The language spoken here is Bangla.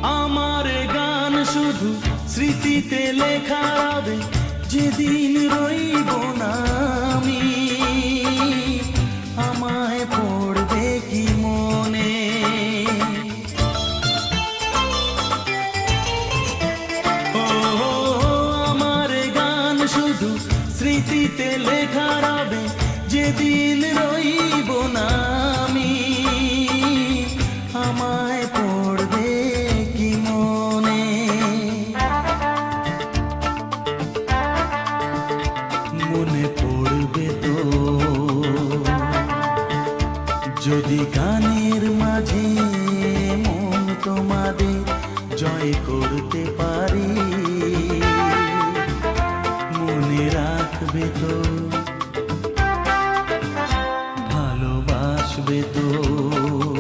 আমার গান শুধু স্মৃতিতে লেখা হবে, যেদিন রইব না আমি। আমায় পড়বে কি মনে? ও আমার গান শুধু স্মৃতিতে লেখা হবে, যেদিন রইব না আমি। আমায় পড়বে কি মনে? মনে পড়বে তো যদি গানের মাঝে মন তোমাদের জয় করতে পারি।